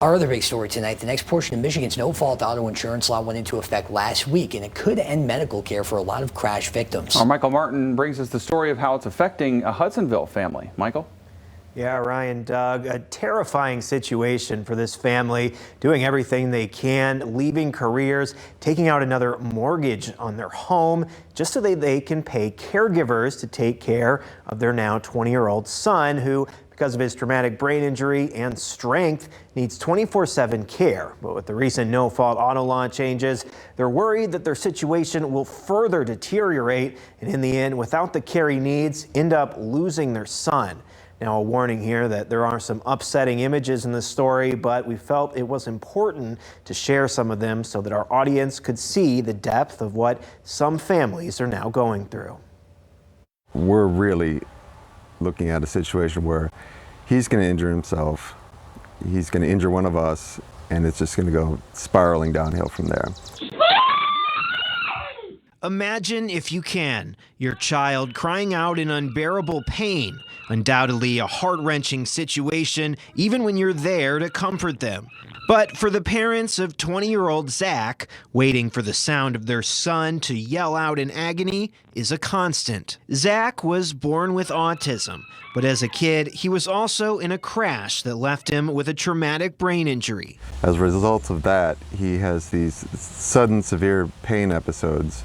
Our other big story tonight, the next portion of Michigan's no-fault auto insurance law went into effect last week, and it could end medical care for a lot of crash victims. Our Michael Martin brings us the story of how it's affecting a Hudsonville family. Michael? Yeah, Ryan, Doug, a terrifying situation for this family, doing everything they can, leaving careers, taking out another mortgage on their home just so they can pay caregivers to take care of their now 20-year-old son who, because of his traumatic brain injury and strength, needs 24/7 care. But with the recent no-fault auto law changes, they're worried that their situation will further deteriorate and in the end, without the care he needs, end up losing their son. Now, a warning here that there are some upsetting images in this story, but we felt it was important to share some of them so that our audience could see the depth of what some families are now going through. We're really looking at a situation where he's going to injure himself, he's going to injure one of us, and it's just going to go spiraling downhill from there. Imagine, if you can, your child crying out in unbearable pain. Undoubtedly a heart-wrenching situation, even when you're there to comfort them. But for the parents of 20-year-old Zach, waiting for the sound of their son to yell out in agony is a constant. Zach was born with autism, but as a kid, he was also in a crash that left him with a traumatic brain injury. As a result of that, he has these sudden severe pain episodes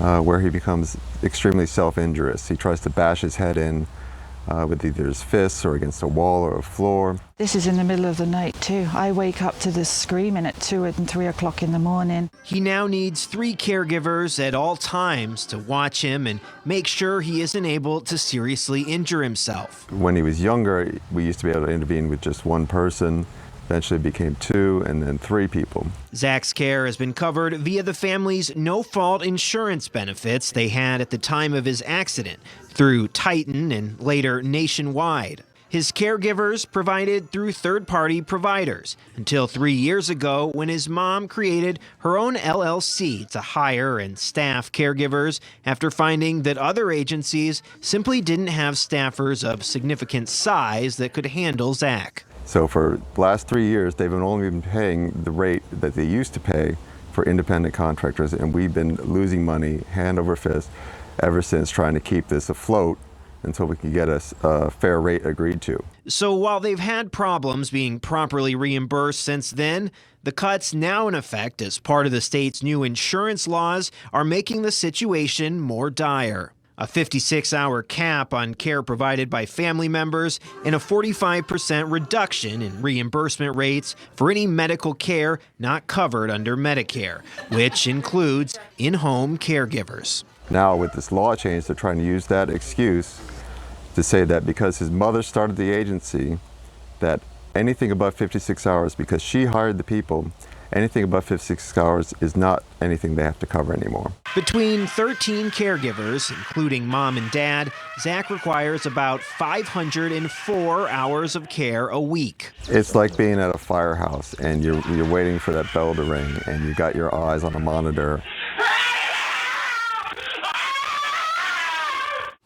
where he becomes extremely self-injurious. He tries to bash his head in with either his fists or against a wall or a floor. This is in the middle of the night too. I wake up to this screaming at 2 and 3 o'clock in the morning. He now needs 3 caregivers at all times to watch him and make sure he isn't able to seriously injure himself. When he was younger, we used to be able to intervene with just one person. Eventually it became 2 and then 3 people. Zach's care has been covered via the family's no-fault insurance benefits they had at the time of his accident, through Titan and later Nationwide. His caregivers provided through third-party providers until 3 years ago when his mom created her own LLC to hire and staff caregivers after finding that other agencies simply didn't have staffers of significant size that could handle Zach. So for the last 3 years, they've only been paying the rate that they used to pay for independent contractors, and we've been losing money hand over fist ever since, trying to keep this afloat until we can get a fair rate agreed to. So while they've had problems being properly reimbursed since then, the cuts now in effect as part of the state's new insurance laws are making the situation more dire. A 56-hour cap on care provided by family members, and a 45% reduction in reimbursement rates for any medical care not covered under Medicare, which includes in-home caregivers. Now with this law change, they're trying to use that excuse to say that because his mother started the agency, that anything above 56 hours, because she hired the people, anything above 56 hours is not anything they have to cover anymore. Between 13 caregivers, including mom and dad, Zach requires about 504 hours of care a week. It's like being at a firehouse and you're waiting for that bell to ring and you got your eyes on a monitor.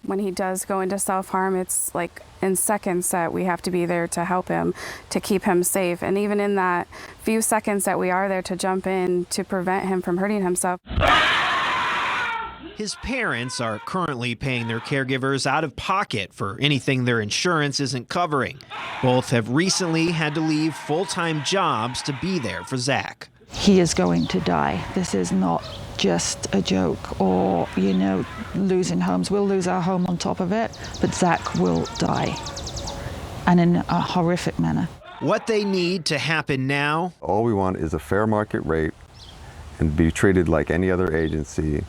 When he does go into self-harm, it's like in seconds that we have to be there to help him, to keep him safe. And even in that few seconds that we are there to jump in to prevent him from hurting himself. His parents are currently paying their caregivers out of pocket for anything their insurance isn't covering. Both have recently had to leave full-time jobs to be there for Zach. He is going to die. This is not just a joke or, losing homes. We'll lose our home on top of it, but Zach will die, and in a horrific manner. What they need to happen now? All we want is a fair market rate and be treated like any other agency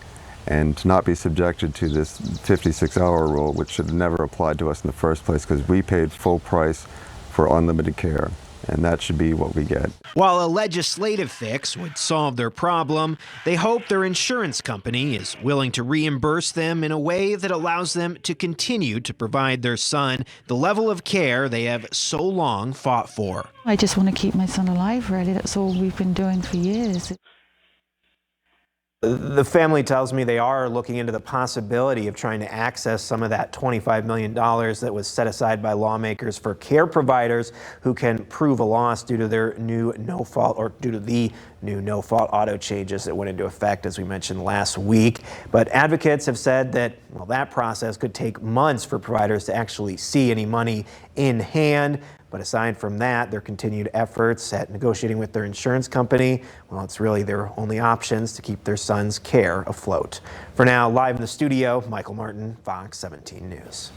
and to not be subjected to this 56-hour rule, which should have never applied to us in the first place because we paid full price for unlimited care. And that should be what we get. While a legislative fix would solve their problem, they hope their insurance company is willing to reimburse them in a way that allows them to continue to provide their son the level of care they have so long fought for. I just want to keep my son alive, really. That's all we've been doing for years. The family tells me they are looking into the possibility of trying to access some of that $25 million that was set aside by lawmakers for care providers who can prove a loss due to their new no-fault auto changes that went into effect, as we mentioned last week. But advocates have said that, well, that process could take months for providers to actually see any money in hand. But aside from that, their continued efforts at negotiating with their insurance company, well, it's really their only options to keep their son's care afloat. For now, live in the studio, Michael Martin, Fox 17 News.